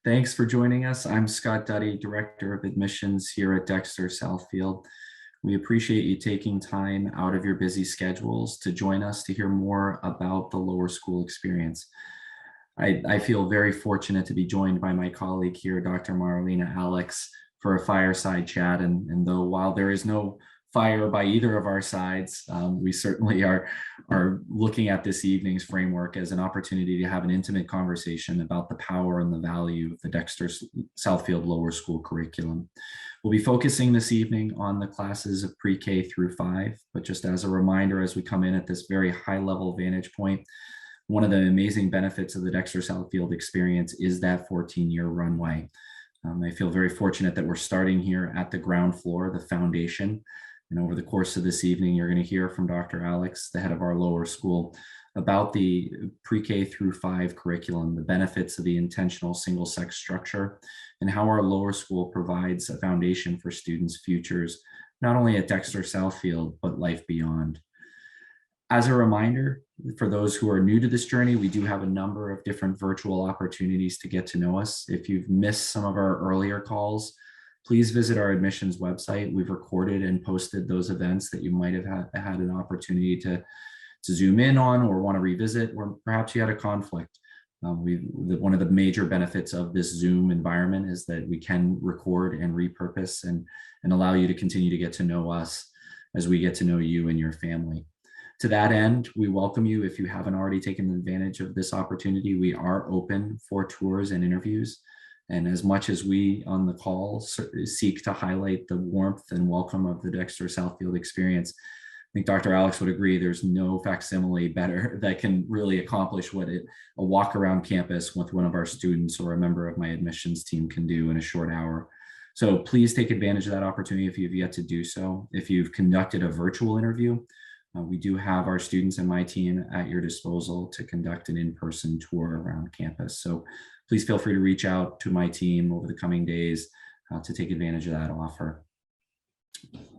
Thanks for joining us. I'm Scott Duddy, Director of Admissions here at Dexter Southfield. We appreciate you taking time out of your busy schedules to join us to hear more about the lower school experience. I feel very fortunate to be joined by my colleague here, Dr. Marlena Alex, for a fireside chat. And though while there is no fire by either of our sides, we certainly are looking at this evening's framework as an opportunity to have an intimate conversation about the power and the value of the Dexter Southfield Lower School curriculum. We'll be focusing this evening on the classes of pre-K through 5, but just as a reminder, as we come in at this very high level vantage point, one of the amazing benefits of the Dexter Southfield experience is that 14-year runway. I feel very fortunate that we're starting here at the ground floor, the foundation. And over the course of this evening, you're going to hear from Dr. Alex, the head of our lower school, about the pre-K through 5 curriculum, the benefits of the intentional single-sex structure, and how our lower school provides a foundation for students' futures, not only at Dexter Southfield, but life beyond. As a reminder, for those who are new to this journey, we do have a number of different virtual opportunities to get to know us. If you've missed some of our earlier calls, please visit our admissions website. We've recorded and posted those events that you might have had an opportunity to zoom in on or want to revisit, or perhaps you had a conflict. One of the major benefits of this Zoom environment is that we can record and repurpose and allow you to continue to get to know us as we get to know you and your family. To that end, we welcome you. If you haven't already taken advantage of this opportunity, we are open for tours and interviews. And as much as we on the call seek to highlight the warmth and welcome of the Dexter Southfield experience, I think Dr. Alex would agree there's no facsimile better that can really accomplish what a walk around campus with one of our students or a member of my admissions team can do in a short hour. So please take advantage of that opportunity if you've yet to do so. If you've conducted a virtual interview, we do have our students and my team at your disposal to conduct an in-person tour around campus. So please feel free to reach out to my team over the coming days to take advantage of that offer.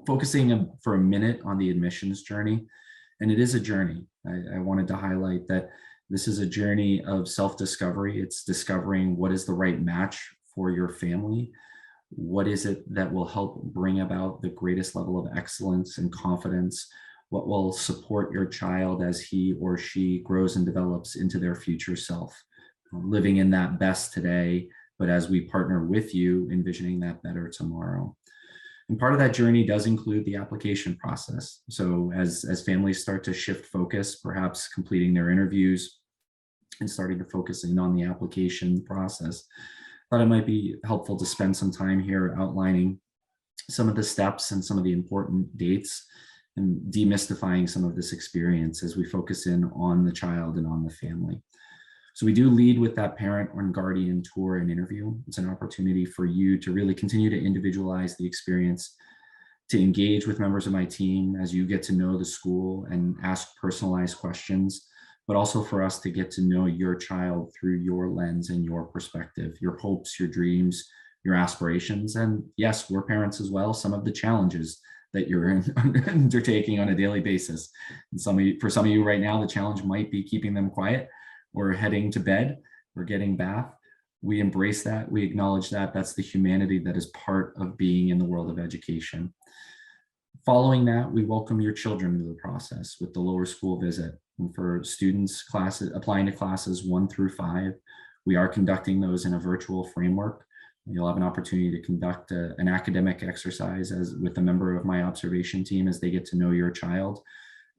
Focusing for a minute on the admissions journey, and it is a journey. I wanted to highlight that this is a journey of self-discovery. It's discovering what is the right match for your family. What is it that will help bring about the greatest level of excellence and confidence? What will support your child as he or she grows and develops into their future self, living in that best today, but as we partner with you, envisioning that better tomorrow. And part of that journey does include the application process. So as families start to shift focus, perhaps completing their interviews and starting to focus in on the application process, I thought it might be helpful to spend some time here outlining some of the steps and some of the important dates and demystifying some of this experience as we focus in on the child and on the family. So we do lead with that parent or guardian tour and interview. It's an opportunity for you to really continue to individualize the experience, to engage with members of my team as you get to know the school and ask personalized questions, but also for us to get to know your child through your lens and your perspective, your hopes, your dreams, your aspirations. And yes, we're parents as well, some of the challenges that you're undertaking on a daily basis. And for some of you right now, the challenge might be keeping them quiet or heading to bed or getting bath. We embrace that, we acknowledge that. That's the humanity that is part of being in the world of education. Following that, we welcome your children into the process with the lower school visit. And for students applying to classes 1 through 5, we are conducting those in a virtual framework. You'll have an opportunity to conduct an academic exercise with a member of my observation team as they get to know your child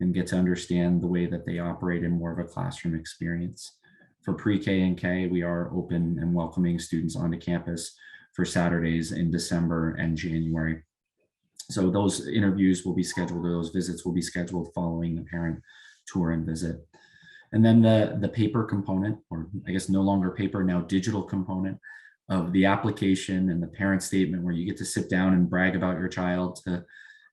and get to understand the way that they operate in more of a classroom experience. For pre-K and K, we are open and welcoming students onto campus for Saturdays in December and January. So those interviews will be scheduled, or those visits will be scheduled following the parent tour and visit. And then the paper component, or I guess no longer paper, now digital component of the application and the parent statement, where you get to sit down and brag about your child, to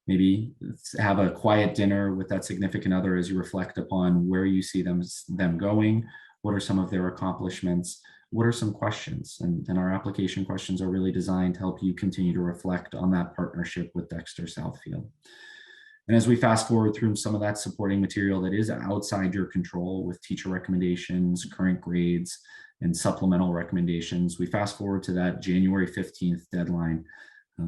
maybe have a quiet dinner with that significant other as you reflect upon where you see them going, what are some of their accomplishments, what are some questions, and our application questions are really designed to help you continue to reflect on that partnership with Dexter Southfield. And as we fast forward through some of that supporting material that is outside your control, with teacher recommendations, current grades, and supplemental recommendations. We fast forward to that January 15th deadline,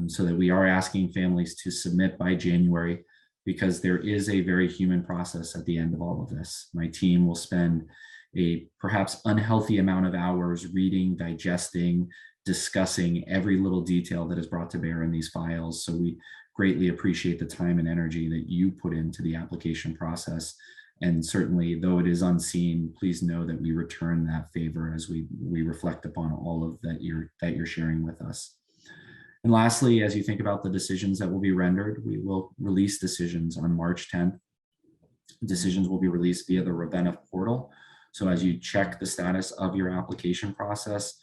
so that we are asking families to submit by January, because there is a very human process at the end of all of this. My team will spend a perhaps unhealthy amount of hours reading, digesting, discussing every little detail that is brought to bear in these files. So we greatly appreciate the time and energy that you put into the application process. And certainly, though it is unseen, please know that we return that favor as we reflect upon all of that you're sharing with us. And lastly, as you think about the decisions that will be rendered, we will release decisions on March 10th. Decisions will be released via the Ravenna portal. So as you check the status of your application process,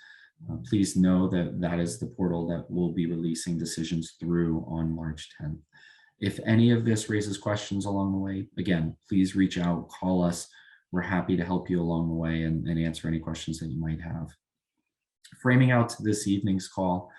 please know that that is the portal that will be releasing decisions through on March 10th. If any of this raises questions along the way, again, please reach out, call us. We're happy to help you along the way and answer any questions that you might have. Framing out this evening's call,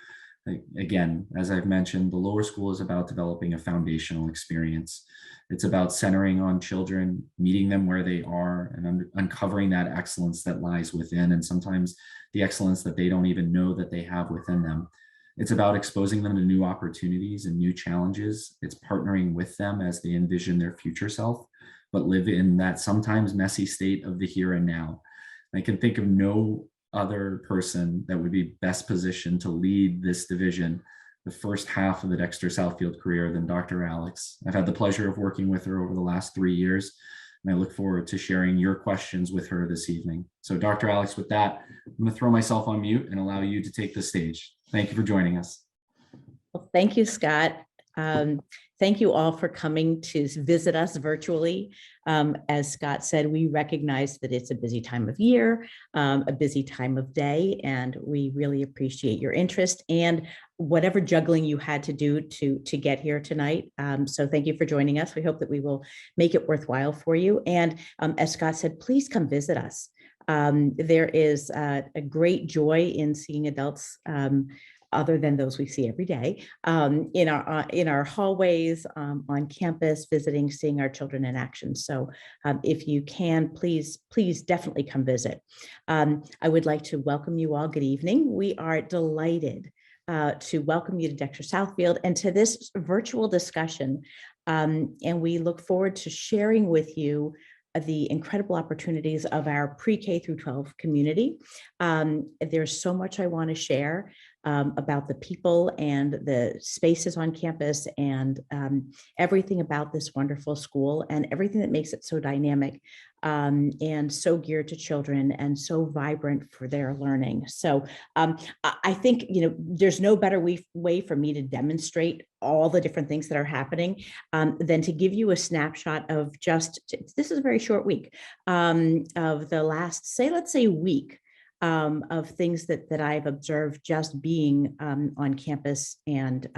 again, as I've mentioned, the lower school is about developing a foundational experience. It's about centering on children, meeting them where they are, and uncovering that excellence that lies within, and sometimes the excellence that they don't even know that they have within them. It's about exposing them to new opportunities and new challenges. It's partnering with them as they envision their future self, but live in that sometimes messy state of the here and now. I can think of no other person that would be best positioned to lead this division, the first half of the Dexter Southfield career, than Dr. Alex. I've had the pleasure of working with her over the last 3 years, and I look forward to sharing your questions with her this evening. So Dr. Alex, with that, I'm going to throw myself on mute and allow you to take the stage. Thank you for joining us. Well, thank you, Scott. Thank you all for coming to visit us virtually. As Scott said, we recognize that it's a busy time of year, a busy time of day, and we really appreciate your interest and whatever juggling you had to do to get here tonight. So thank you for joining us. We hope that we will make it worthwhile for you. And as Scott said, please come visit us. There is a great joy in seeing adults other than those we see every day, in our hallways, on campus, visiting, seeing our children in action. So if you can, please definitely come visit. I would like to welcome you all. Good evening. We are delighted to welcome you to Dexter Southfield and to this virtual discussion. And we look forward to sharing with you the incredible opportunities of our pre-K through 12 community. There's so much I want to share about the people and the spaces on campus and everything about this wonderful school and everything that makes it so dynamic and so geared to children and so vibrant for their learning. So I think, there's no better way for me to demonstrate all the different things that are happening than to give you a snapshot of this is a very short week of the last, let's say week of things that I've observed just being on campus and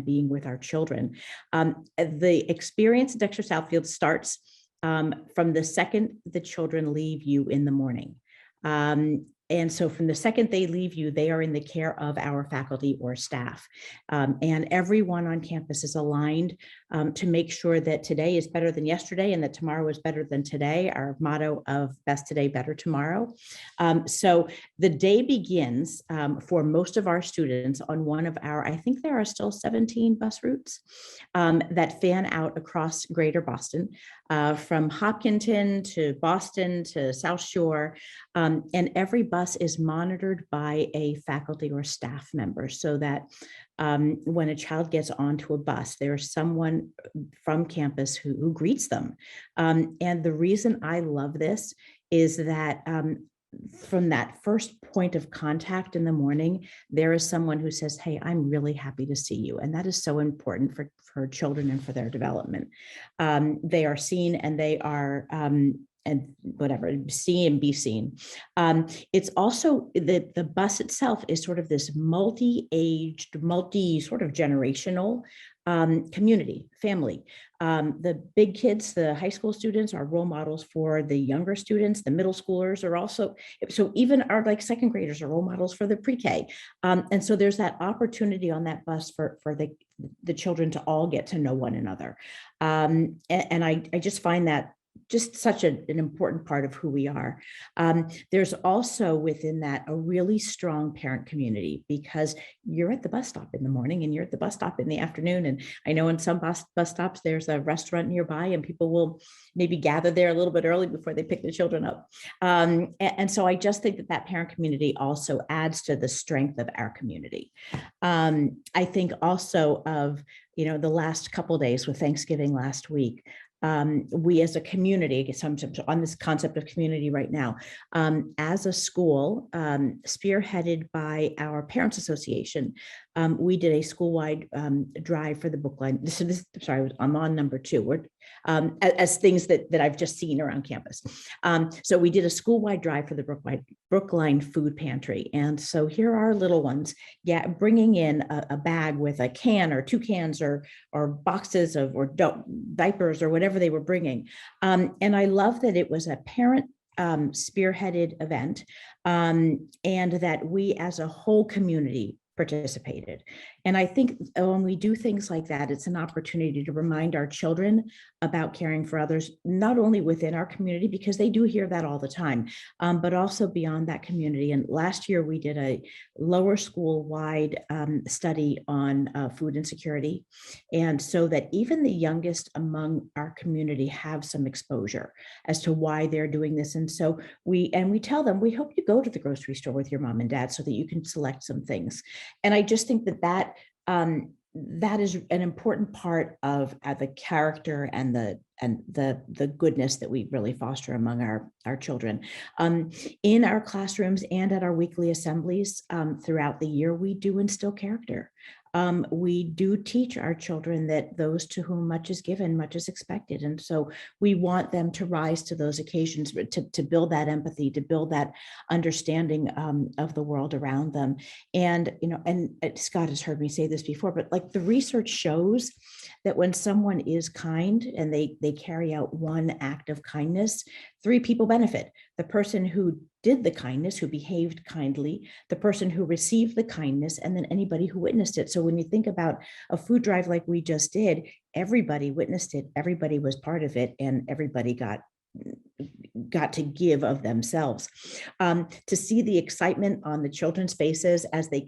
being with our children. The experience at Dexter Southfield starts from the second the children leave you in the morning. And so from the second they leave you, they are in the care of our faculty or staff. And everyone on campus is aligned to make sure that today is better than yesterday and that tomorrow is better than today, our motto of best today, better tomorrow. So the day begins for most of our students on one of our, I think there are still 17 bus routes that fan out across Greater Boston, from Hopkinton to Boston to South Shore, and every bus is monitored by a faculty or staff member so that when a child gets onto a bus, there's someone from campus who greets them. And the reason I love this is that from that first point of contact in the morning, there is someone who says, "Hey, I'm really happy to see you." And that is so important for children and for their development. They are seen and they are and whatever, see and be seen. It's also the bus itself is sort of this multi-aged, sort of generational community, family. The big kids, the high school students are role models for the younger students. The middle schoolers are also, so even our second graders are role models for the pre-K. And so there's that opportunity on that bus for the children to all get to know one another. And I just find that just such an important part of who we are. There's also within that a really strong parent community, because you're at the bus stop in the morning and you're at the bus stop in the afternoon. And I know in some bus stops, there's a restaurant nearby and people will maybe gather there a little bit early before they pick the children up. And so I just think that parent community also adds to the strength of our community. I think also of, the last couple of days with Thanksgiving last week, we as a community, on this concept of community right now, as a school, spearheaded by our Parents Association, we did a school-wide drive for the Brookline. Sorry, I'm on number 2. We're as things that I've just seen around campus. So we did a school-wide drive for the Brookline food pantry. And so here are little ones, bringing in a bag with a can or 2 cans or boxes of diapers or whatever they were bringing. And I love that it was a parent spearheaded event, and that we as a whole community participated. And I think when we do things like that, it's an opportunity to remind our children about caring for others, not only within our community, because they do hear that all the time, but also beyond that community. And last year we did a lower school-wide study on food insecurity. And so that even the youngest among our community have some exposure as to why they're doing this. And so we tell them, we hope you go to the grocery store with your mom and dad so that you can select some things. And I just think that is an important part of the character and the goodness that we really foster among our children. In our classrooms and at our weekly assemblies throughout the year, we do instill character. We do teach our children that those to whom much is given, much is expected. And so we want them to rise to those occasions, to build that empathy, to build that understanding of the world around them. And, and Scott has heard me say this before, but like the research shows that when someone is kind and they carry out one act of kindness, 3 people benefit: the person who did the kindness, who behaved kindly, the person who received the kindness, and then anybody who witnessed it. So when you think about a food drive like we just did, everybody witnessed it, everybody was part of it, and everybody got to give of themselves. To see the excitement on the children's faces as they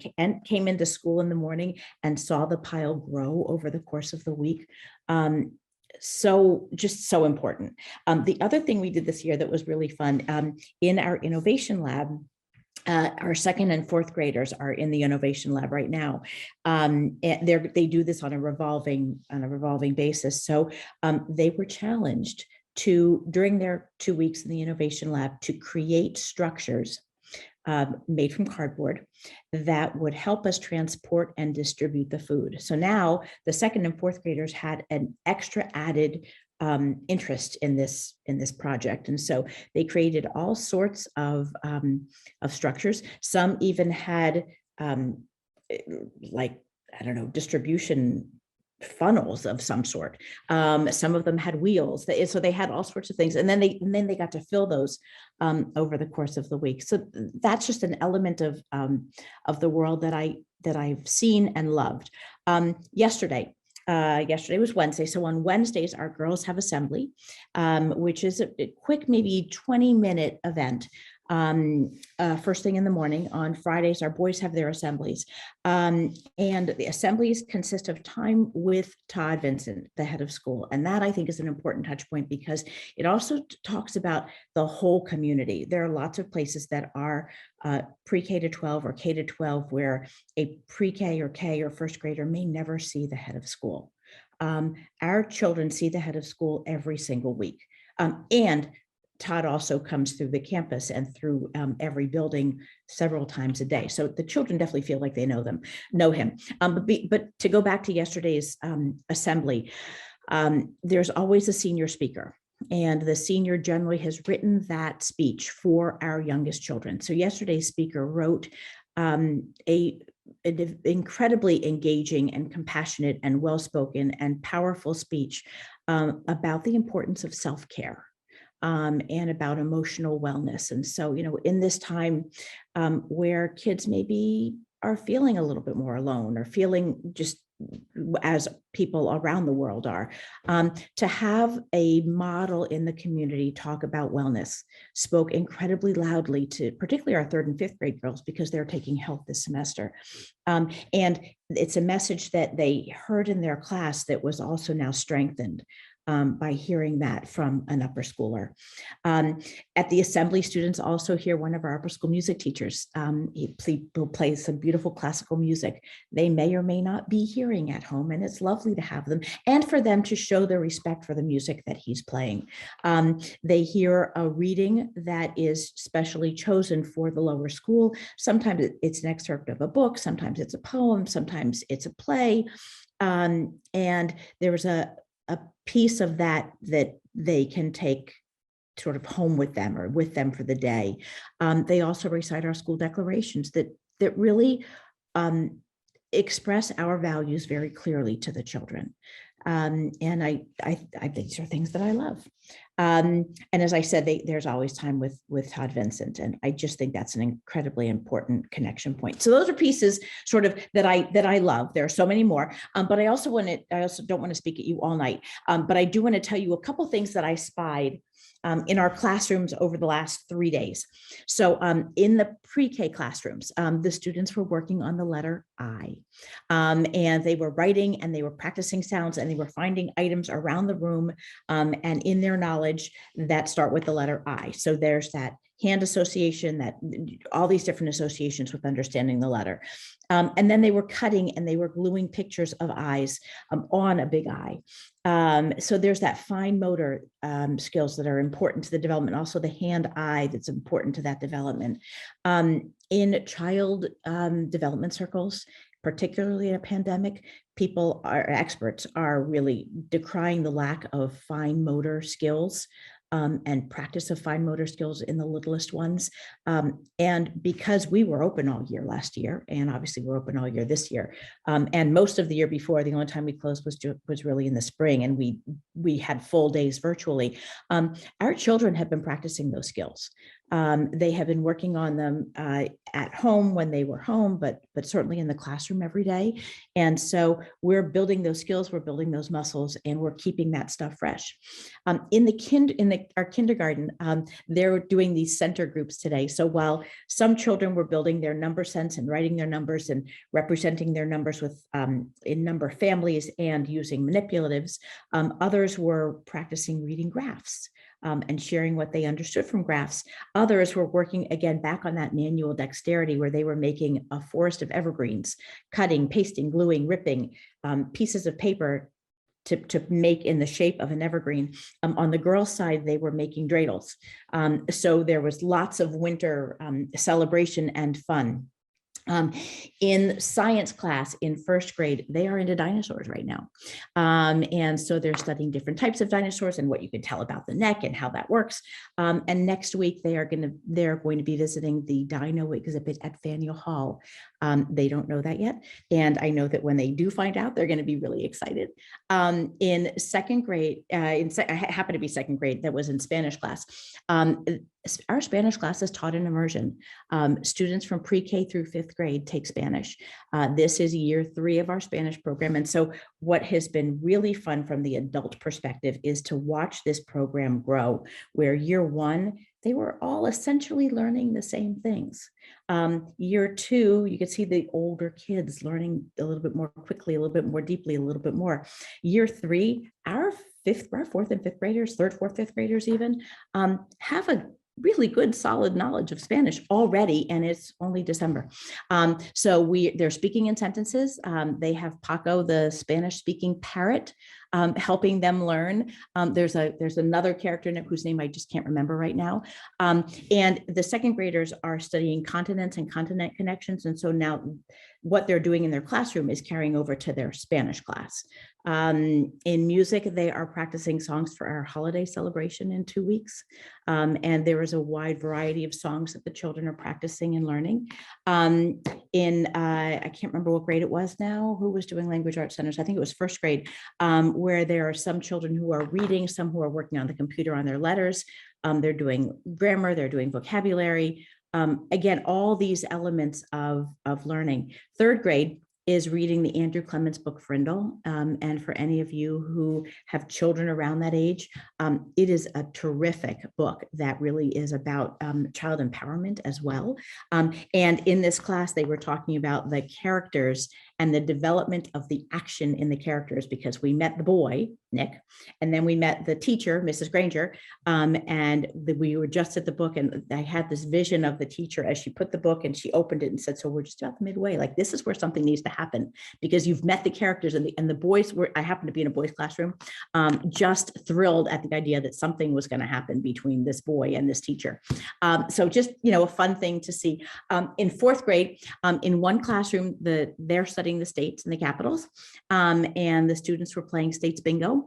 came into school in the morning and saw the pile grow over the course of the week. Just so important. The other thing we did this year that was really fun, in our innovation lab, our 2nd and 4th graders are in the innovation lab right now. And they do this on a revolving basis. So they were challenged during their 2 weeks in the innovation lab, to create structures made from cardboard that would help us transport and distribute the food. So now the 2nd and 4th graders had an extra added interest in this project. And so they created all sorts of structures. Some even had distribution funnels of some sort. Some of them had wheels, so they had all sorts of things, and then they got to fill those over the course of the week. So that's just an element of the world that I've seen and loved. Yesterday was Wednesday. So on Wednesdays, our girls have assembly, which is a quick, maybe 20-minute event. First thing in the morning. On Fridays, our boys have their assemblies. And the assemblies consist of time with Todd Vincent, the head of school. And that, I think, is an important touch point, because it also talks about the whole community. There are lots of places that are pre-K to 12 or K to 12 where a pre-K or K or first grader may never see the head of school. Our children see the head of school every single week. And Todd also comes through the campus and through every building several times a day. So the children definitely feel like they know him. But to go back to yesterday's assembly, there's always a senior speaker. And the senior generally has written that speech for our youngest children. So yesterday's speaker wrote an incredibly engaging and compassionate and well-spoken and powerful speech about the importance of self-care. And about emotional wellness. And so, in this time where kids maybe are feeling a little bit more alone or feeling just as people around the world are. To have a model in the community talk about wellness spoke incredibly loudly to particularly our 3rd and 5th grade girls, because they're taking health this semester. And it's a message that they heard in their class that was also now strengthened by hearing that from an upper schooler. At the assembly, students also hear one of our upper school music teachers. He will play some beautiful classical music they may or may not be hearing at home, and it's lovely to have them and for them to show their respect for the music that he's playing. They hear a reading that is specially chosen for the lower school. Sometimes it's an excerpt of a book, sometimes it's a poem, sometimes it's a play. And there was a piece of that they can take sort of home with them or with them for the day. They also recite our school declarations that really express our values very clearly to the children. And I these are things that I love. And as I said, there's always time with Todd Vincent, and I just think that's an incredibly important connection point. So those are pieces sort of that I love. There are so many more, but I also don't want to speak at you all night. But I do want to tell you a couple things that I spied in our classrooms over the last 3 days. So in the pre-K classrooms, the students were working on the letter I, and they were writing and they were practicing sounds and they were finding items around the room and in their knowledge that start with the letter I. So there's that hand association, that all these different associations with understanding the letter. And then they were cutting and they were gluing pictures of eyes on a big eye. So there's that fine motor skills that are important to the development, also the hand-eye that's important to that development. In child development circles, particularly in a pandemic, experts are really decrying the lack of fine motor skills and practice of fine motor skills in the littlest ones. And because we were open all year last year, and obviously we're open all year this year, and most of the year before, the only time we closed was really in the spring, and we had full days virtually. Our children have been practicing those skills. They have been working on them at home when they were home, but certainly in the classroom every day. And so we're building those skills, we're building those muscles, and we're keeping that stuff fresh. In our kindergarten, they're doing these center groups today. So while some children were building their number sense and writing their numbers and representing their numbers with in number families and using manipulatives, others were practicing reading graphs. And sharing what they understood from graphs. Others were working again back on that manual dexterity where they were making a forest of evergreens, cutting, pasting, gluing, ripping pieces of paper to make in the shape of an evergreen. On the girls' side, they were making dreidels. So there was lots of winter celebration and fun. In science class in first grade, they are into dinosaurs right now. And so they're studying different types of dinosaurs and what you can tell about the neck and how that works. And next week, they're going to be visiting the dino exhibit at Faneuil Hall. They don't know that yet. And I know that when they do find out, they're going to be really excited. In second grade, I happen to be second grade, that was in Spanish class. Our Spanish class is taught in immersion. Students from pre-K through 5th grade take Spanish. This is year 3 of our Spanish program. And so what has been really fun from the adult perspective is to watch this program grow, where year 1, they were all essentially learning the same things. Year 2, you could see the older kids learning a little bit more quickly, a little bit more deeply, a little bit more. Year 3, our 4th and 5th graders, 3rd, 4th, 5th graders even, have a really good solid knowledge of Spanish already, and it's only December. So they're speaking in sentences. They have Paco, the Spanish speaking parrot, helping them learn. There's another character in it whose name I just can't remember right now. And the second graders are studying continents and continent connections. And so now what they're doing in their classroom is carrying over to their Spanish class. In music, they are practicing songs for our holiday celebration in 2 weeks. And there is a wide variety of songs that the children are practicing and learning. I can't remember what grade it was now, who was doing language arts centers. I think it was first grade, where there are some children who are reading, some who are working on the computer on their letters. They're doing grammar, they're doing vocabulary. Again, all these elements of learning. Third grade is reading the Andrew Clements book, Frindle. And for any of you who have children around that age, it is a terrific book that really is about child empowerment as well. And in this class, they were talking about the characters and the development of the action in the characters, because we met the boy, Nick, and then we met the teacher, Mrs. Granger, we were just at the book, and I had this vision of the teacher as she put the book and she opened it and said, so we're just about midway, like this is where something needs to happen, because you've met the characters, and the boys were, I happened to be in a boys classroom, just thrilled at the idea that something was going to happen between this boy and this teacher. So just, a fun thing to see. In fourth grade, in one classroom, they're studying the states and the capitals, and the students were playing states bingo.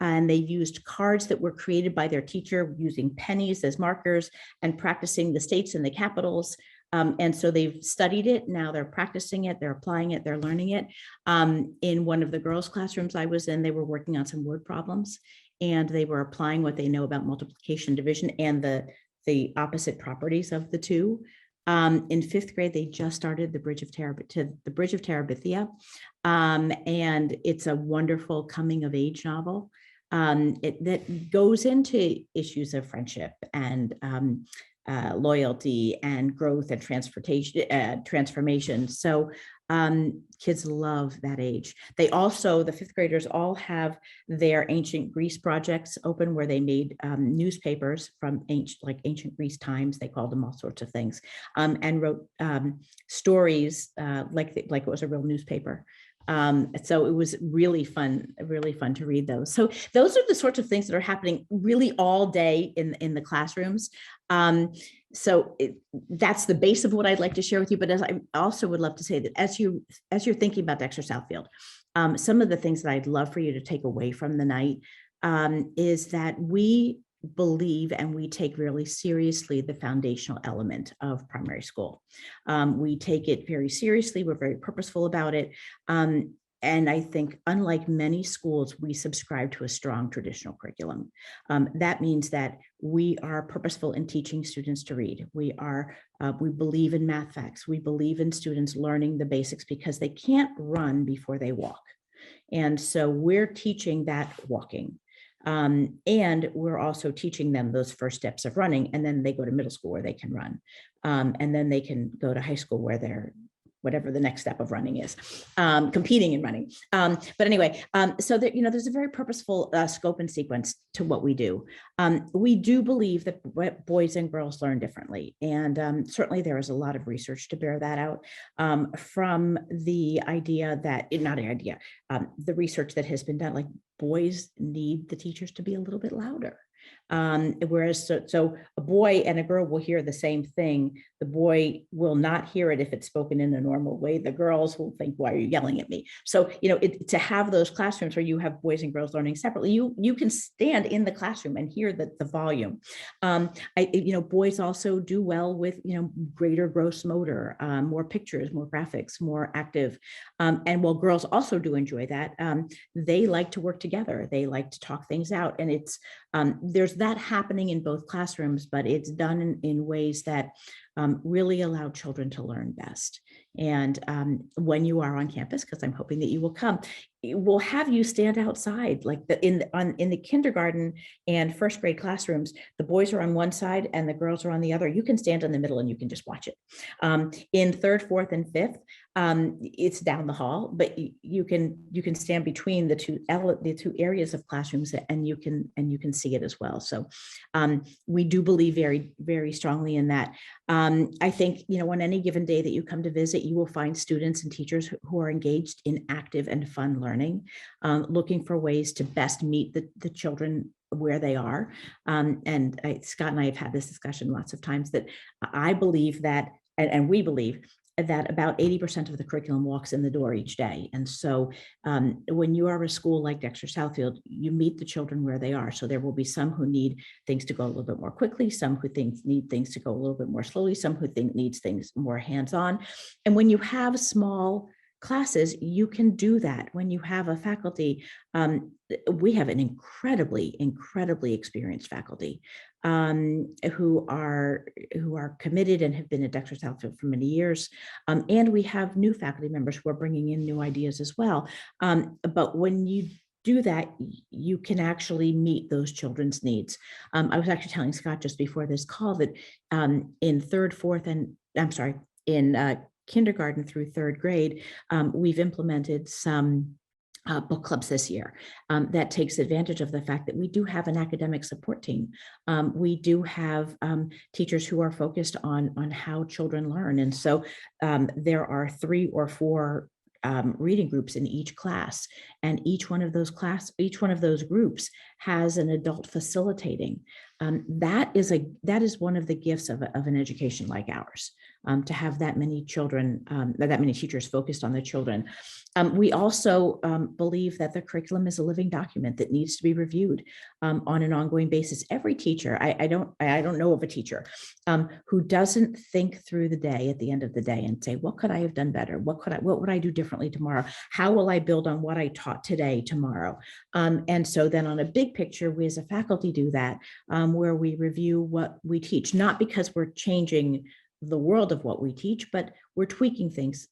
And they used cards that were created by their teacher using pennies as markers and practicing the states and the capitals. And so they've studied it. Now they're practicing it, they're applying it, they're learning it. In one of the girls' classrooms I was in, they were working on some word problems, and they were applying what they know about multiplication, division, and the opposite properties of the two. In fifth grade, they just started the Bridge of Terabithia, and it's a wonderful coming of age novel that goes into issues of friendship and loyalty and growth and transformation. So kids love that age. They also, the fifth graders all have their ancient Greece projects open, where they made newspapers from ancient Greece times. They called them all sorts of things, and wrote stories like it was a real newspaper. So it was really fun to read those. So those are the sorts of things that are happening really all day in the classrooms. So that's the base of what I'd like to share with you. But as I also would love to say that as you're thinking about Dexter Southfield, some of the things that I'd love for you to take away from the night is that we believe and we take really seriously the foundational element of primary school. We take it very seriously. We're very purposeful about it. And I think, unlike many schools, we subscribe to a strong traditional curriculum. That means that we are purposeful in teaching students to read. We believe in math facts. We believe in students learning the basics, because they can't run before they walk. And so we're teaching that walking. And we're also teaching them those first steps of running, and then they go to middle school where they can run. And then they can go to high school where they're whatever the next step of running is, competing in running. But anyway, so that, there's a very purposeful scope and sequence to what we do. We do believe that boys and girls learn differently. And certainly there is a lot of research to bear that out, from the idea that, the research that has been done, like boys need the teachers to be a little bit louder. Whereas so a boy and a girl will hear the same thing. The boy will not hear it if it's spoken in a normal way. The girls will think, why are you yelling at me? So, to have those classrooms where you have boys and girls learning separately, you can stand in the classroom and hear the volume. Boys also do well with, greater gross motor, more pictures, more graphics, more active. And while girls also do enjoy that, they like to work together. They like to talk things out. And it's, there's that happening in both classrooms, but it's done in ways that really allow children to learn best. And when you are on campus, because I'm hoping that you will come, we'll have you stand outside, like in the kindergarten and first grade classrooms. The boys are on one side and the girls are on the other. You can stand in the middle and you can just watch it. In third, fourth, and fifth, it's down the hall, but you can stand between the two areas of classrooms, and you can see it as well. So we do believe very, very strongly in that. I think, on any given day that you come to visit, you will find students and teachers who are engaged in active and fun learning, looking for ways to best meet the children where they are. And Scott and I have had this discussion lots of times, that I believe that, and we believe that about 80% of the curriculum walks in the door each day. And so when you are a school like Dexter Southfield, you meet the children where they are. So there will be some who need things to go a little bit more quickly, some who need things to go a little bit more slowly, some who needs things more hands-on. And when you have small classes, you can do that. When you have a faculty, we have an incredibly experienced faculty. who are committed and have been at Dexter Southfield for many years. And we have new faculty members who are bringing in new ideas as well. But when you do that, you can actually meet those children's needs. I was actually telling Scott just before this call that in kindergarten through third grade, we've implemented some book clubs this year that takes advantage of the fact that we do have an academic support team. We do have teachers who are focused on how children learn. And so there are 3 or 4 reading groups in each class, and each one of those groups has an adult facilitating. That is one of the gifts of an education like ours, to have that many children, that many teachers focused on the children. We also believe that the curriculum is a living document that needs to be reviewed on an ongoing basis. Every teacher, I don't know of a teacher who doesn't think through the day at the end of the day and say, what could I have done better? What would I do differently tomorrow? How will I build on what I taught today tomorrow? And so then on a big picture, we as a faculty do that, where we review what we teach, not because we're changing the world of what we teach, but we're tweaking things,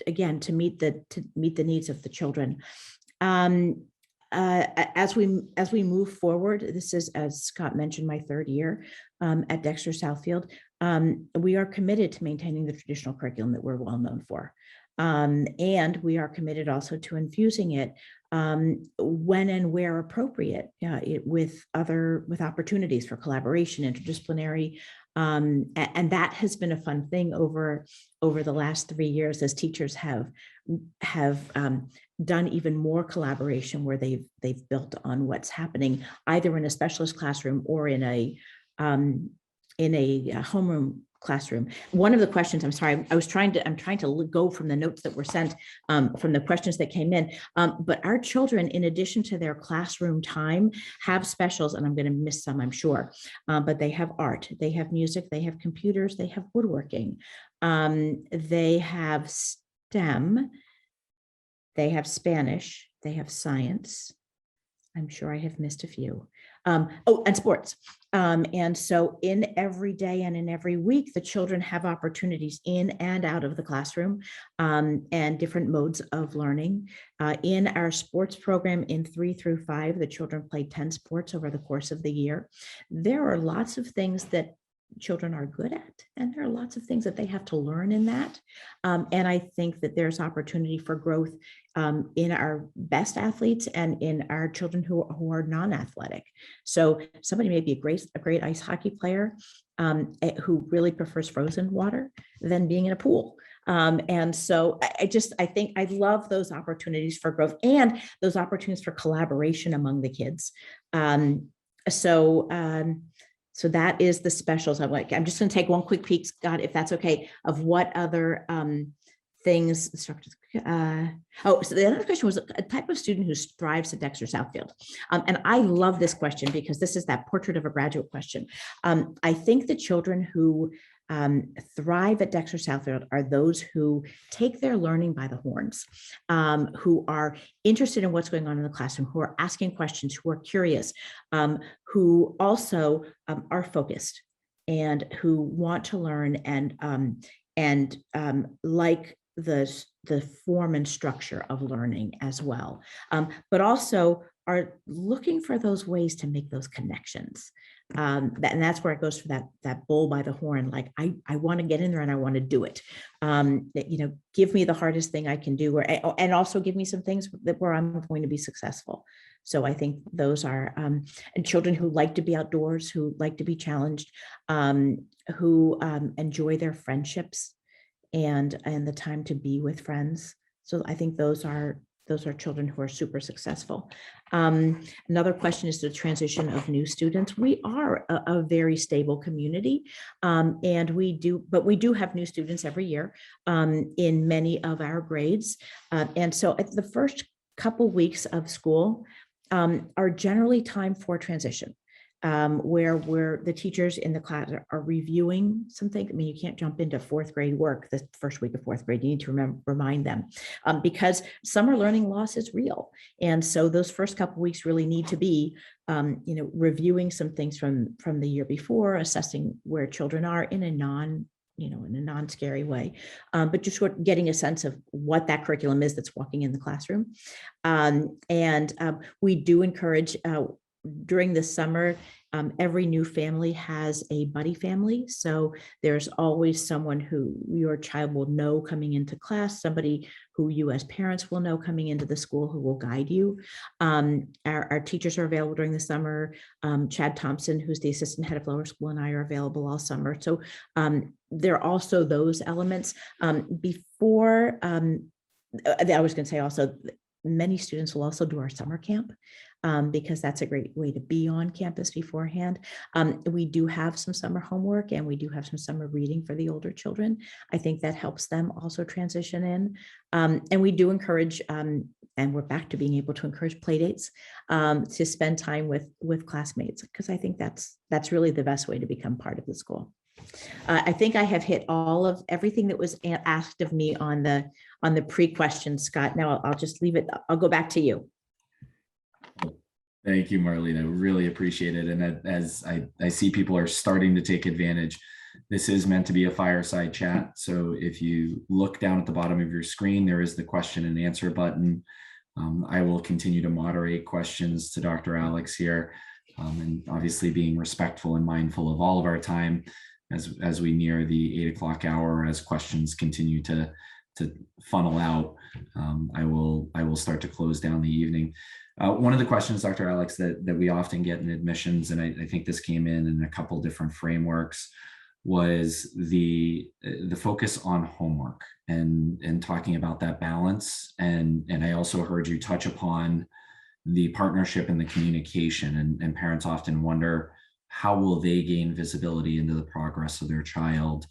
again, to meet the needs of the children. As we move forward, this is, as Scott mentioned, my 3rd year at Dexter Southfield. We are committed to maintaining the traditional curriculum that we're well known for. And we are committed also to infusing it when and where appropriate, with opportunities for collaboration, interdisciplinary, and that has been a fun thing over the last 3 years, as teachers have done even more collaboration, where they've built on what's happening either in a specialist classroom or in a homeroom classroom. One of the questions, I'm sorry, I'm trying to go from the notes that were sent, from the questions that came in, but our children, in addition to their classroom time, have specials, and I'm going to miss some, I'm sure, but they have art, they have music, they have computers, they have woodworking, they have STEM, they have Spanish, they have science. I'm sure I have missed a few. And sports. And so in every day and in every week, the children have opportunities in and out of the classroom, and different modes of learning. In our sports program in 3 through 5, the children play 10 sports over the course of the year. There are lots of things that children are good at, and there are lots of things that they have to learn in that. And I think that there's opportunity for growth in our best athletes and in our children who are non-athletic. So somebody may be a great ice hockey player who really prefers frozen water than being in a pool. And so I think I love those opportunities for growth and those opportunities for collaboration among the kids. So that is the specials. I'm just going to take one quick peek, Scott, if that's okay, of what other things. So the other question was a type of student who thrives at Dexter Southfield. And I love this question because this is that portrait of a graduate question. I think the children who thrive at Dexter Southfield are those who take their learning by the horns, who are interested in what's going on in the classroom, who are asking questions, who are curious, who also are focused and who want to learn and like the form and structure of learning as well, but also are looking for those ways to make those connections. And that's where it goes for that bull by the horn. Like, I want to get in there and I want to do it. Give me the hardest thing I can do, and also give me some things where I'm going to be successful. So I think those are and children who like to be outdoors, who like to be challenged, who enjoy their friendships and the time to be with friends. So I think those are children who are super successful. Another question is the transition of new students. We are a very stable community, and we do have new students every year in many of our grades. And so at the first couple weeks of school are generally time for transition. where the teachers in the class are reviewing something. I mean, you can't jump into fourth grade work the first week of fourth grade. You need to remind them because summer learning loss is real. And so those first couple of weeks really need to be, reviewing some things from the year before, assessing where children are in a non-scary way, but just sort of getting a sense of what that curriculum is that's walking in the classroom. We do encourage during the summer, every new family has a buddy family. So there's always someone who your child will know coming into class, somebody who you as parents will know coming into the school who will guide you. Our teachers are available during the summer. Chad Thompson, who's the assistant head of lower school, and I are available all summer. So there are also those elements. I was going to say also, many students will also do our summer camp because that's a great way to be on campus beforehand. We do have some summer homework and we do have some summer reading for the older children. I think that helps them also transition in. And we do encourage, and we're back to being able to encourage play dates to spend time with classmates, because I think that's really the best way to become part of the school. I think I have hit all of everything that was asked of me on the pre-question, Scott. Now I'll just leave it. I'll go back to you. Thank you, Marlena. Really appreciate it. And as I see people are starting to take advantage, this is meant to be a fireside chat. So if you look down at the bottom of your screen, there is the question and answer button. I will continue to moderate questions to Dr. Alex here, and obviously being respectful and mindful of all of our time as we near the 8 o'clock hour, as questions continue to funnel out. I will start to close down the evening. One of the questions, Dr. Alex, that we often get in admissions, and I think this came in a couple different frameworks, was the focus on homework and talking about that balance. And I also heard you touch upon the partnership and the communication, and parents often wonder, how will they gain visibility into the progress of their child,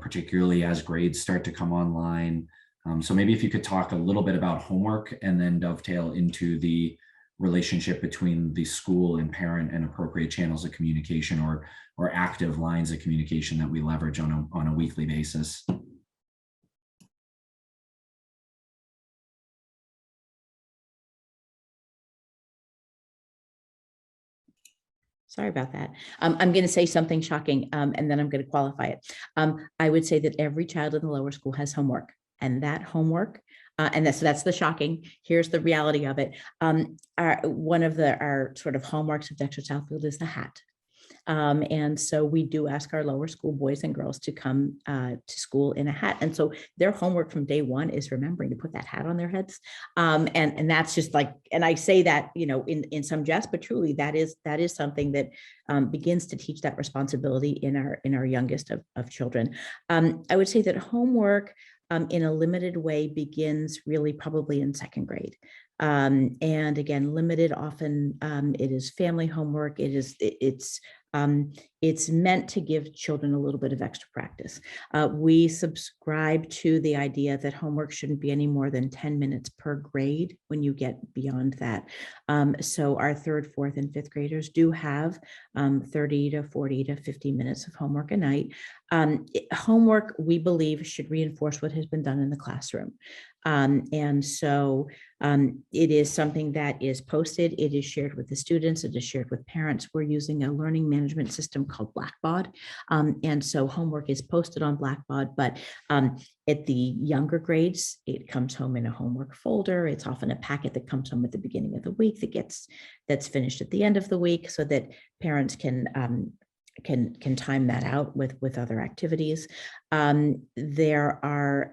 particularly as grades start to come online. So maybe if you could talk a little bit about homework and then dovetail into the relationship between the school and parent and appropriate channels of communication or active lines of communication that we leverage on a weekly basis. Sorry about that. I'm going to say something shocking, and then I'm going to qualify it. I would say that every child in the lower school has homework, and that homework, and that's the shocking. Here's the reality of it. One of our sort of hallmarks of Dexter Southfield is the hat. And so we do ask our lower school boys and girls to come to school in a hat. And so their homework from day one is remembering to put that hat on their heads. And that's just like, and I say that, in some jest, but truly that is something that begins to teach that responsibility in our youngest of children. I would say that homework in a limited way begins really probably in second grade. And again, limited often it is family homework. It's meant to give children a little bit of extra practice. We subscribe to the idea that homework shouldn't be any more than 10 minutes per grade when you get beyond that. So our third, fourth, and fifth graders do have 30 to 40 to 50 minutes of homework a night. Homework, we believe, should reinforce what has been done in the classroom. And so it is something that is posted, it is shared with the students, it is shared with parents. We're using a learning management system called Blackbaud. And so homework is posted on Blackbaud, but at the younger grades, it comes home in a homework folder. It's often a packet that comes home at the beginning of the week that's finished at the end of the week, so that parents can time that out with other activities. There are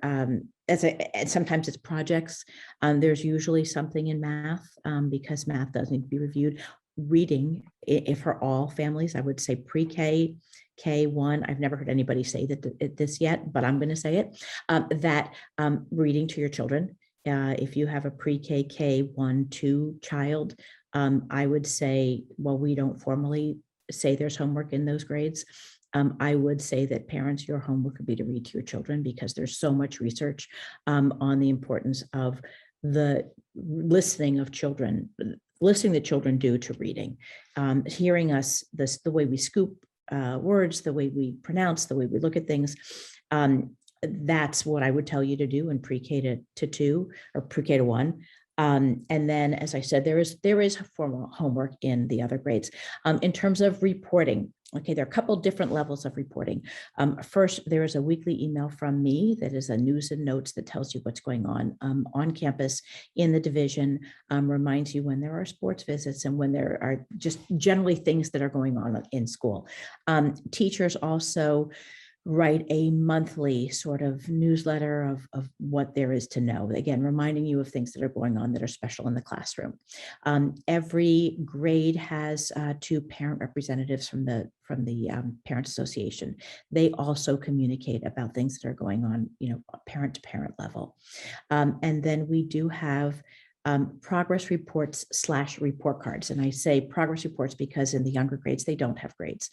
and sometimes it's projects. There's usually something in math because math does need to be reviewed. Reading, if for all families, I would say pre-K, K1. I've never heard anybody say this yet, but I'm going to say it. That reading to your children. If you have a pre-K, K1, 2 child, I would say, well, we don't formally say there's homework in those grades. I would say that parents, your homework would be to read to your children, because there's so much research on the importance of the listening of children listening that children do to reading, hearing us, the way we scoop words, the way we pronounce, the way we look at things. That's what I would tell you to do in pre-K to 2 or pre-K to 1. And then, as I said, there is formal homework in the other grades. In terms of reporting, okay, there are a couple different levels of reporting. First, there is a weekly email from me that is a news and notes that tells you what's going on campus in the division, reminds you when there are sports visits and when there are just generally things that are going on in school. Teachers also write a monthly sort of newsletter of what there is to know. Again, reminding you of things that are going on that are special in the classroom. Every grade has 2 parent representatives from the Parent Association. They also communicate about things that are going on, parent to parent level. And then we do have progress reports / report cards. And I say progress reports because in the younger grades, they don't have grades.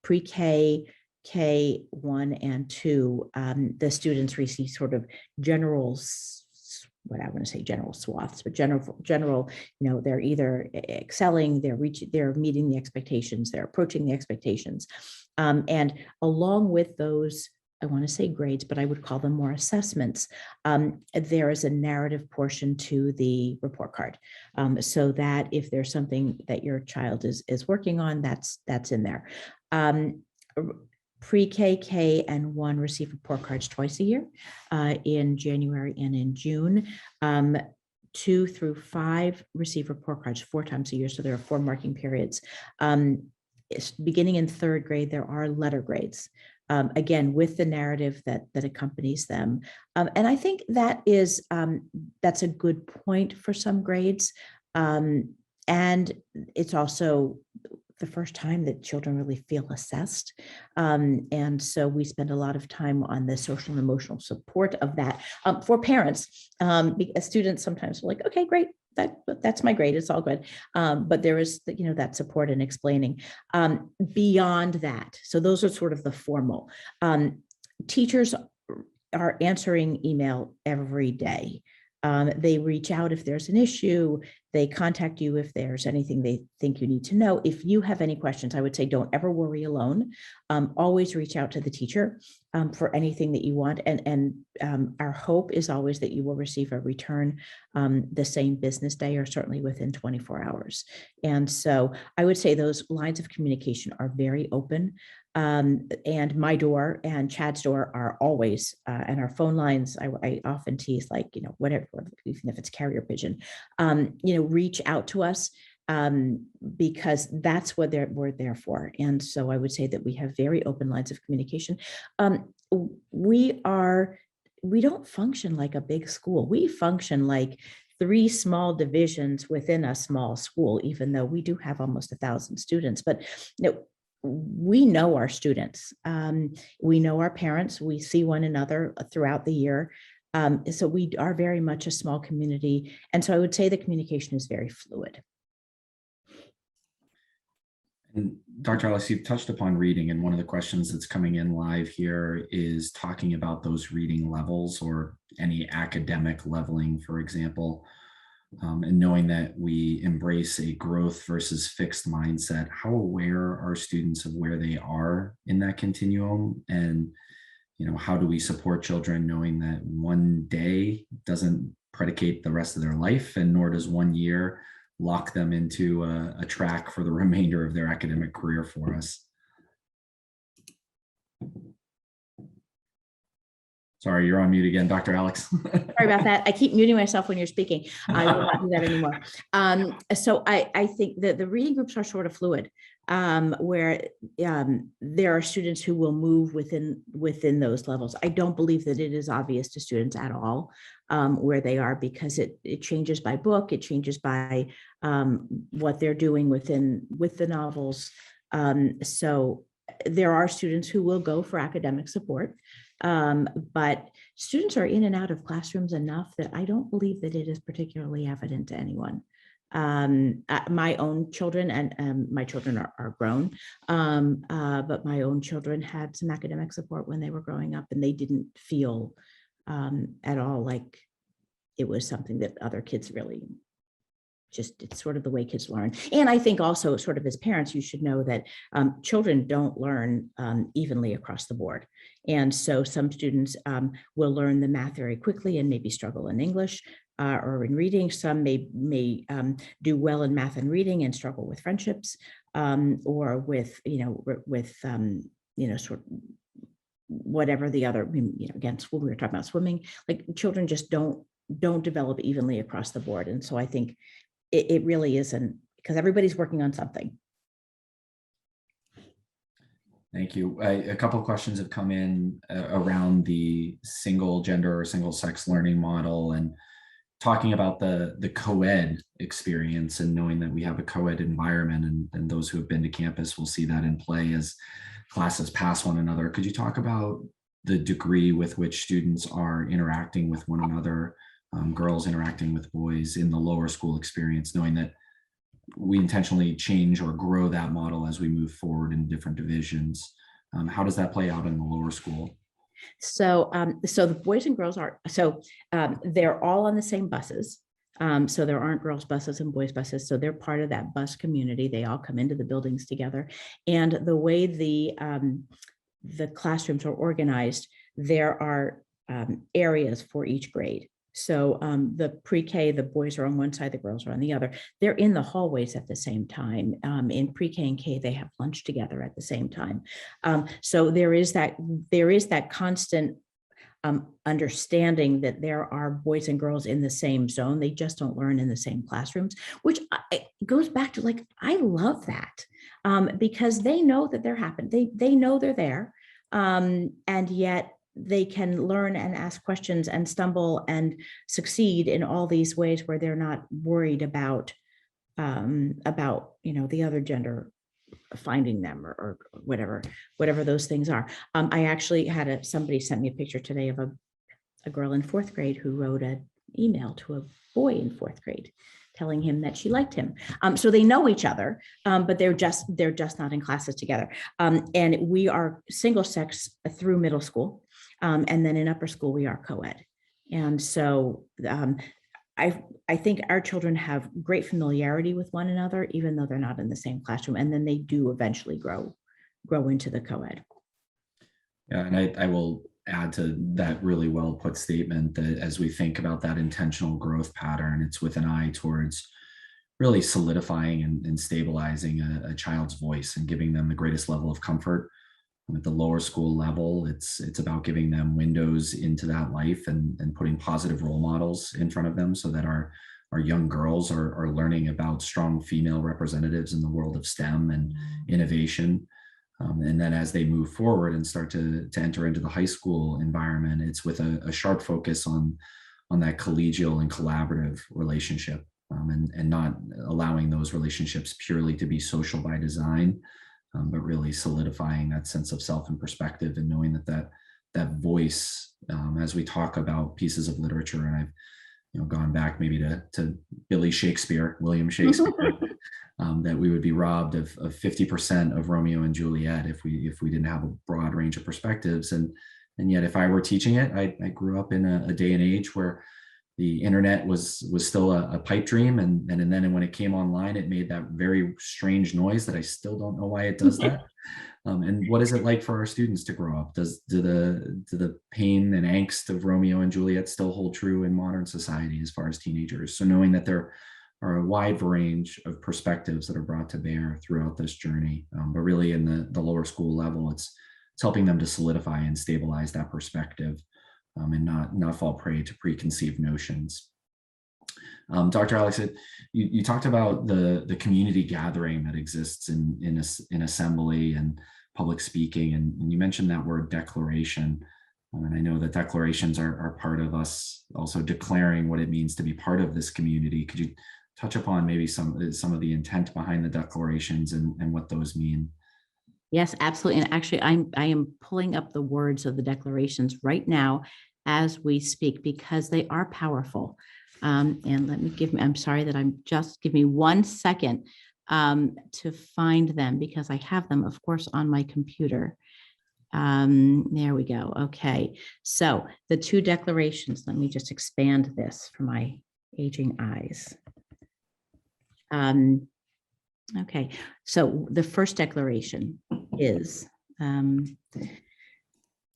Pre-K, K1 and 2, the students receive sort of general swaths, but general, they're either excelling, they're meeting the expectations, they're approaching the expectations. And along with those, I want to say grades, but I would call them more assessments. There is a narrative portion to the report card, so that if there's something that your child is working on, that's in there. Pre-K, K, and 1 receive report cards twice a year, in January and in June. 2 through 5 receive report cards 4 times a year, so there are 4 marking periods. Beginning in 3rd grade, there are letter grades, again, with the narrative that accompanies them. And I think that is, that's a good point for some grades. And it's also the first time that children really feel assessed. And so we spend a lot of time on the social and emotional support of that for parents. Because students sometimes are like, okay, great, that's my grade, it's all good. But there is, that support and explaining. Beyond that, so those are sort of the formal. Teachers are answering email every day. They reach out if there's an issue. They contact you if there's anything they think you need to know. If you have any questions, I would say don't ever worry alone. Always reach out to the teacher for anything that you want. And our hope is always that you will receive a return the same business day or certainly within 24 hours. And so I would say those lines of communication are very open. And my door and Chad's door are always, and our phone lines, I often tease, like, whatever, even if it's carrier pigeon, reach out to us, because that's what we're there for. And so I would say that we have very open lines of communication. We don't function like a big school. We function like 3 small divisions within a small school, even though we do have almost 1,000 students. But we know our students, we know our parents, we see one another throughout the year. So we are very much a small community. And so I would say the communication is very fluid. And Dr. Ellis, you've touched upon reading, and one of the questions that's coming in live here is talking about those reading levels or any academic leveling, for example. And knowing that we embrace a growth versus fixed mindset, how aware are students of where they are in that continuum? And, how do we support children knowing that one day doesn't predicate the rest of their life, and nor does 1 year lock them into a track for the remainder of their academic career for us? Sorry, you're on mute again, Dr. Alex. Sorry about that. I keep muting myself when you're speaking. I will not do that anymore. So I think that the reading groups are sort of fluid, where there are students who will move within those levels. I don't believe that it is obvious to students at all where they are, because it changes by book, it changes by what they're doing with the novels. So there are students who will go for academic support. But students are in and out of classrooms enough that I don't believe that it is particularly evident to anyone. My own children, and my children are grown, but my own children had some academic support when they were growing up, and they didn't feel at all like it was something that other kids really it's sort of the way kids learn. And I think also sort of as parents, you should know that children don't learn evenly across the board. And so some students will learn the math very quickly and maybe struggle in English or in reading. Some may do well in math and reading and struggle with friendships or with, sort of whatever the other, again, we were talking about swimming, like children just don't develop evenly across the board. And so I think it really isn't, because everybody's working on something. Thank you. A couple of questions have come in around the single gender or single sex learning model and talking about the co-ed experience and knowing that we have a co-ed environment, and those who have been to campus will see that in play as classes pass one another. Could you talk about the degree with which students are interacting with one another, girls interacting with boys in the lower school experience, knowing that we intentionally change or grow that model as we move forward in different divisions? How does that play out in the lower school? So, so the boys and girls they're all on the same buses. So there aren't girls' buses and boys' buses. So they're part of that bus community. They all come into the buildings together. And the way the classrooms are organized, there are areas for each grade. So the pre-K, the boys are on one side, the girls are on the other. They're in the hallways at the same time. In pre-K and K, they have lunch together at the same time. So there is that constant understanding that there are boys and girls in the same zone. They just don't learn in the same classrooms, which goes back to, like, I love that because they know that they're happening. They know they're there, and yet they can learn and ask questions and stumble and succeed in all these ways where they're not worried about the other gender finding them or whatever those things are. I actually had somebody sent me a picture today of a girl in 4th grade who wrote an email to a boy in 4th grade telling him that she liked him. So they know each other, but they're just not in classes together. And we are single sex through middle school. And then in upper school, we are co-ed. And so I think our children have great familiarity with one another, even though they're not in the same classroom. And then they do eventually grow into the co-ed. Yeah, and I will add to that really well put statement that as we think about that intentional growth pattern, it's with an eye towards really solidifying and stabilizing a child's voice and giving them the greatest level of comfort. At the lower school level, it's about giving them windows into that life and putting positive role models in front of them so that our young girls are learning about strong female representatives in the world of STEM and innovation. And then as they move forward and start to enter into the high school environment, it's with a sharp focus on that collegial and collaborative relationship, and not allowing those relationships purely to be social by design, but really solidifying that sense of self and perspective and knowing that voice, as we talk about pieces of literature. And I've gone back maybe to William Shakespeare, that we would be robbed of 50% of Romeo and Juliet if we didn't have a broad range of perspectives. And yet, if I were teaching it, I grew up in a day and age where the internet was still a pipe dream, and then when it came online, it made that very strange noise that I still don't know why it does that. And what is it like for our students to grow up? Do the pain and angst of Romeo and Juliet still hold true in modern society as far as teenagers? So knowing that there are a wide range of perspectives that are brought to bear throughout this journey, but really in the lower school level, it's helping them to solidify and stabilize that perspective, and not fall prey to preconceived notions. Dr. Alex, you talked about the community gathering that exists in assembly and public speaking, and you mentioned that word declaration. And I know that declarations are part of us also declaring what it means to be part of this community. Could you touch upon maybe some of the intent behind the declarations and what those mean? Yes, absolutely. And actually, I am pulling up the words of the declarations right now as we speak, because they are powerful. And I'm sorry that give me 1 second to find them, because I have them, of course, on my computer. There we go. Okay. So the 2 declarations, let me just expand this for my aging eyes. Okay, so the first declaration is,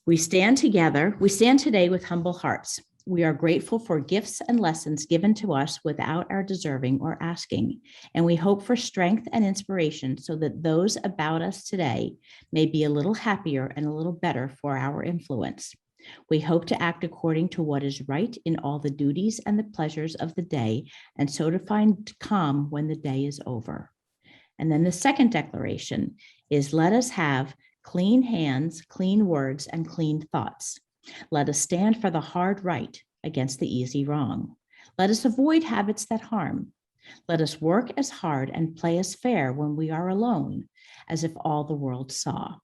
we stand today with humble hearts. We are grateful for gifts and lessons given to us without our deserving or asking, and we hope for strength and inspiration so that those about us today may be a little happier and a little better for our influence. We hope to act according to what is right in all the duties and the pleasures of the day, and so to find calm when the day is over. And then the second declaration is, let us have clean hands, clean words, and clean thoughts. Let us stand for the hard right against the easy wrong. Let us avoid habits that harm. Let us work as hard and play as fair when we are alone, as if all the world saw.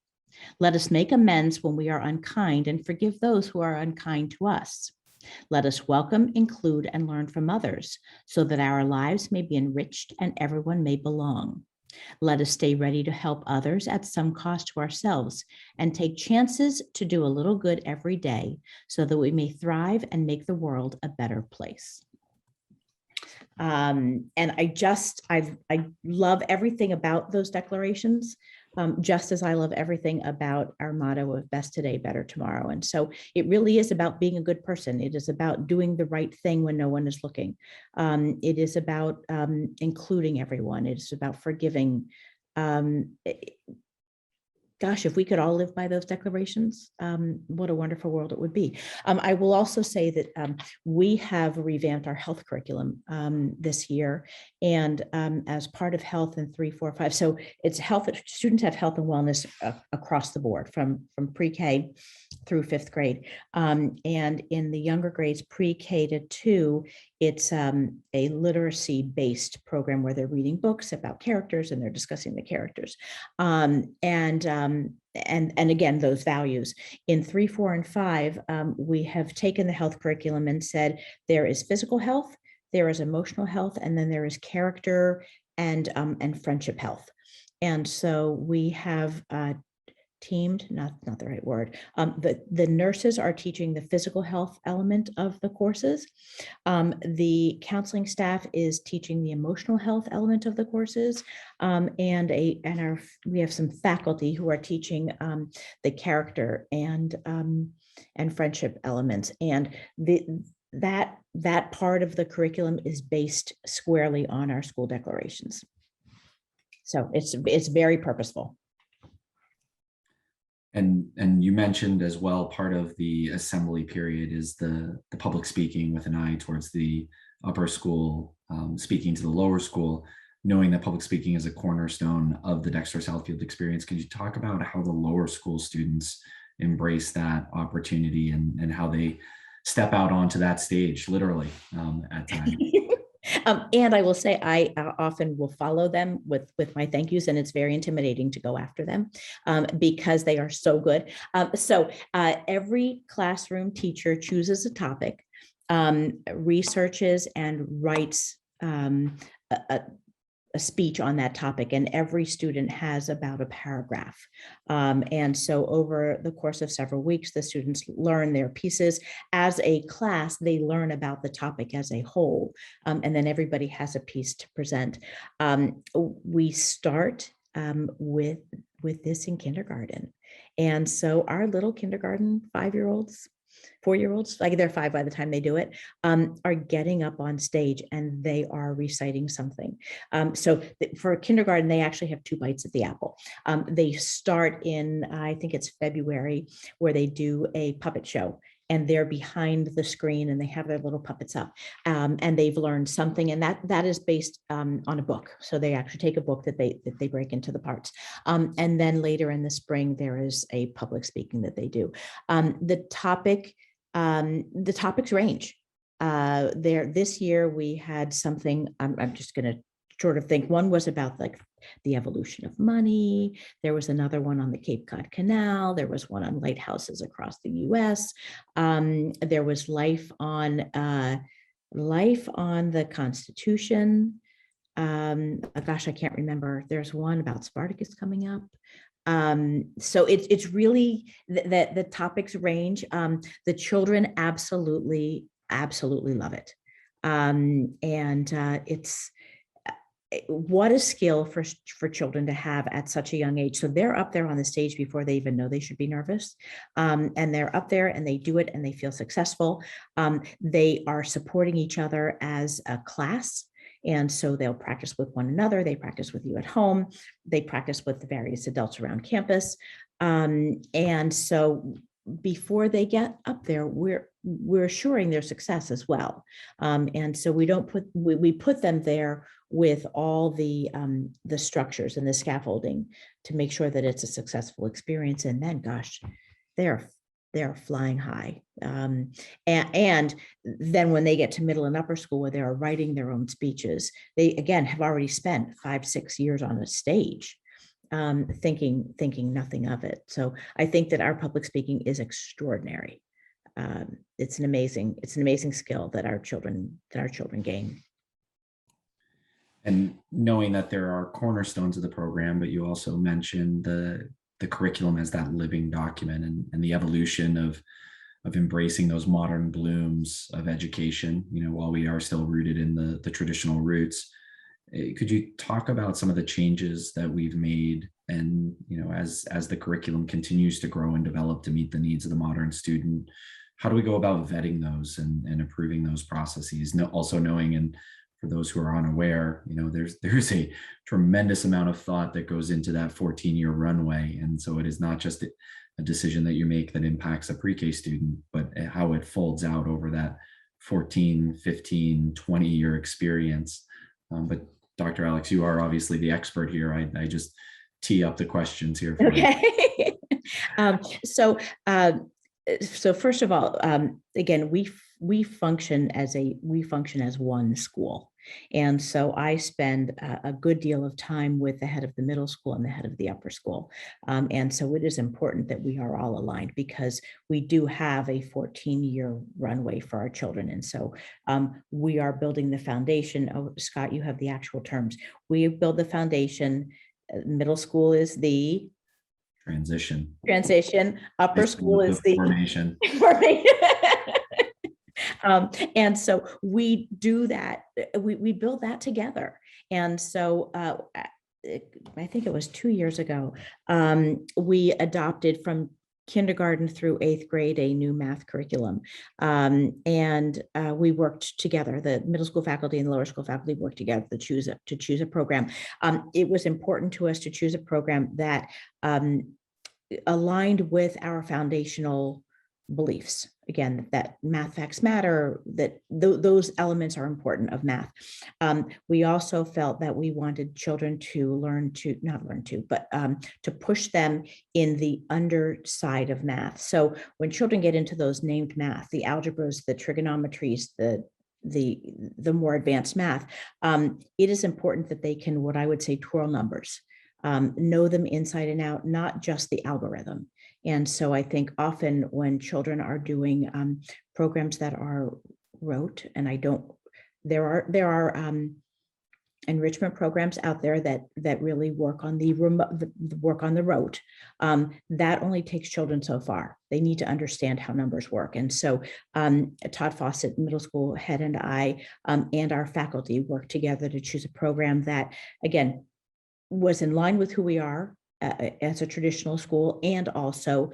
Let us make amends when we are unkind and forgive those who are unkind to us. Let us welcome, include, and learn from others so that our lives may be enriched and everyone may belong. Let us stay ready to help others at some cost to ourselves and take chances to do a little good every day so that we may thrive and make the world a better place. And I love everything about those declarations, just as I love everything about our motto of best today, better tomorrow. And so it really is about being a good person. It is about doing the right thing when no one is looking. It is about including everyone. It is about forgiving. Gosh, if we could all live by those declarations, what a wonderful world it would be. I will also say that we have revamped our health curriculum this year, and as part of health in 3, 4, 5. So it's health. Students have health and wellness across the board, from pre-K through 5th grade, and in the younger grades, pre-K to 2. It's a literacy-based program where they're reading books about characters and they're discussing the characters. And again, those values. In 3, 4, and 5, we have taken the health curriculum and said there is physical health, there is emotional health, and then there is character and friendship health. And so we have teamed, not the right word. The nurses are teaching the physical health element of the courses. The counseling staff is teaching the emotional health element of the courses. We have some faculty who are teaching the character and friendship elements. And that part of the curriculum is based squarely on our school declarations. So it's very purposeful. And you mentioned as well, part of the assembly period is the public speaking with an eye towards the upper school, speaking to the lower school, knowing that public speaking is a cornerstone of the Dexter Southfield experience. Could you talk about how the lower school students embrace that opportunity and how they step out onto that stage, literally, at times? And I will say, I often will follow them with my thank yous, and it's very intimidating to go after them because they are so good. So every classroom teacher chooses a topic, researches and writes a speech on that topic, and every student has about a paragraph. And so over the course of several weeks, the students learn their pieces. As a class, they learn about the topic as a whole, and then everybody has a piece to present. We start with this in kindergarten. And so our little kindergarten 5-year-olds, 4-year-olds, like they're 5 by the time they do it, are getting up on stage and they are reciting something. So for kindergarten, they actually have 2 bites at the apple. They start in, I think it's February, where they do a puppet show. And they're behind the screen and they have their little puppets up, and they've learned something, and that is based on a book. So they actually take a book that they break into the parts, and then later in the spring there is a public speaking that they do. The topics range. This year we had something. I'm just going to sort of think. One was about like the evolution of money. There was another one on the Cape Cod Canal. There was one on lighthouses across the U.S. There was life on the Constitution. Gosh, I can't remember. There's one about Spartacus coming up. So it's really the topics range. The children absolutely love it. And it's what a skill for children to have at such a young age. So they're up there on the stage before they even know they should be nervous. And they're up there and they do it and they feel successful. They are supporting each other as a class. And so they'll practice with one another. They practice with you at home. They practice with the various adults around campus. And so before they get up there, we're assuring their success as well. And so we put them there with all the structures and the scaffolding to make sure that it's a successful experience. And then, gosh, they're flying high. And then when they get to middle and upper school, where they're writing their own speeches, they again have already spent 5-6 years on a stage, thinking nothing of it. So I think that our public speaking is extraordinary. It's an amazing skill that our children gain. And knowing that there are cornerstones of the program, but you also mentioned the curriculum as that living document and the evolution of embracing those modern blooms of education, while we are still rooted in the traditional roots. Could you talk about some of the changes that we've made, and as the curriculum continues to grow and develop to meet the needs of the modern student, how do we go about vetting those and improving those processes? Also knowing, and for those who are unaware, there's a tremendous amount of thought that goes into that 14-year runway. And so it is not just a decision that you make that impacts a pre-K student, but how it folds out over that 14, 15, 20-year experience. But Dr. Alex, you are obviously the expert here. I just tee up the questions here for you. So first of all, again, we function as one school. And so I spend a good deal of time with the head of the middle school and the head of the upper school. And so it is important that we are all aligned, because we do have a 14-year runway for our children. And so we are building the foundation. Oh, Scott, you have the actual terms. We build the foundation. Middle school is the transition. Upper school is the formation. And so we do that. We build that together. And so I think it was 2 years ago, we adopted from kindergarten through 8th grade a new math curriculum. And we worked together. The middle school faculty and the lower school faculty worked together to choose a program. It was important to us to choose a program that aligned with our foundational beliefs. Again, that math facts matter, that those elements are important of math. We also felt that we wanted children to to push them in the underside of math. So when children get into those named math, the algebras, the trigonometries, the more advanced math, it is important that they can, what I would say, twirl numbers, know them inside and out, not just the algorithm. And so I think often when children are doing programs that are rote, and there are enrichment programs out there that really work on the rote. That only takes children so far. They need to understand how numbers work. And so Todd Fawcett, middle school head, and I and our faculty work together to choose a program that, again, was in line with who we are as a traditional school, and also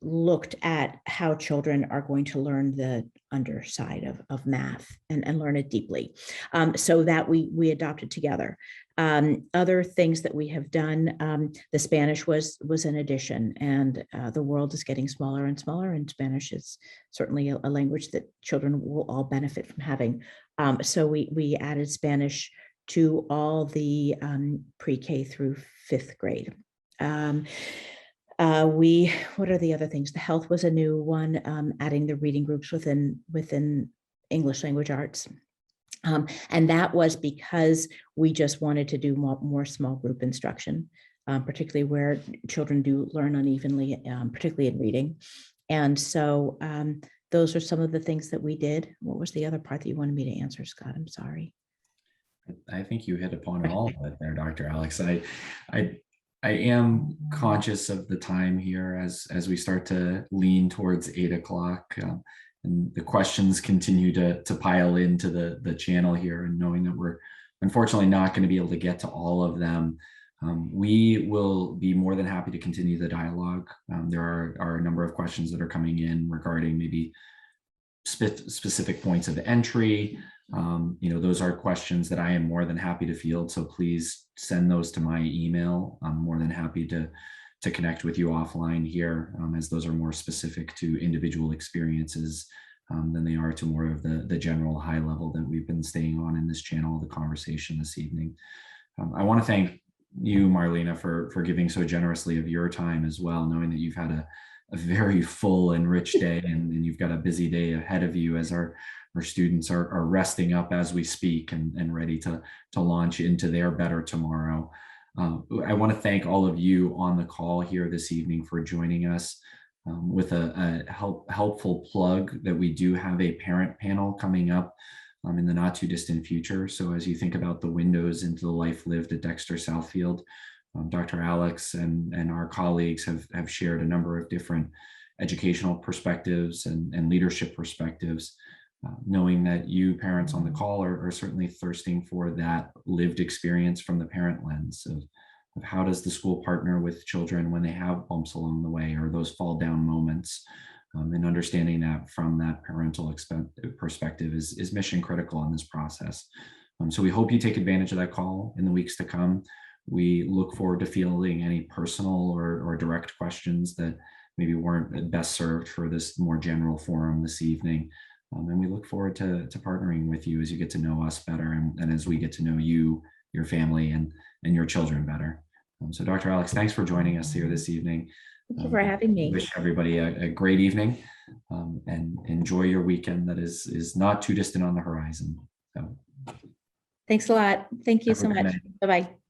looked at how children are going to learn the underside of math and learn it deeply, so that we adopted together. Other things that we have done, the Spanish was an addition, and the world is getting smaller and smaller, and Spanish is certainly a language that children will all benefit from having. So we added Spanish to all the pre-K through 5th grade. What are the other things? The health was a new one, adding the reading groups within English language arts. And that was because we just wanted to do more small group instruction, particularly where children do learn unevenly, particularly in reading. And so those are some of the things that we did. What was the other part that you wanted me to answer, Scott? I'm sorry. I think you hit upon all of it there, Dr. Alex. I am conscious of the time here as we start to lean towards 8 o'clock, and the questions continue to pile into the channel here, and knowing that we're unfortunately not going to be able to get to all of them. We will be more than happy to continue the dialogue. There are a number of questions that are coming in regarding maybe specific points of entry. Those are questions that I am more than happy to field. So please send those to my email. I'm more than happy to connect with you offline here, as those are more specific to individual experiences than they are to more of the general high level that we've been staying on in this channel, the conversation this evening. I want to thank you, Marlena, for giving so generously of your time as well, knowing that you've had a very full and rich day, and you've got a busy day ahead of you as our students are resting up as we speak and ready to launch into their better tomorrow. I want to thank all of you on the call here this evening for joining us. With a helpful plug that we do have a parent panel coming up in the not too distant future. So as you think about the windows into the life lived at Dexter Southfield, Dr. Alex and our colleagues have shared a number of different educational perspectives and leadership perspectives, knowing that you parents on the call are certainly thirsting for that lived experience from the parent lens of how does the school partner with children when they have bumps along the way or those fall down moments, and understanding that from that parental perspective is mission critical in this process. So we hope you take advantage of that call in the weeks to come. We look forward to fielding any personal or direct questions that maybe weren't best served for this more general forum this evening. And we look forward to partnering with you as you get to know us better and as we get to know you, your family, and your children better. So Dr. Alex, thanks for joining us here this evening. Thank you for having me. Wish everybody a great evening, and enjoy your weekend that is not too distant on the horizon. So, thanks a lot. Thank you so much. Bye-bye.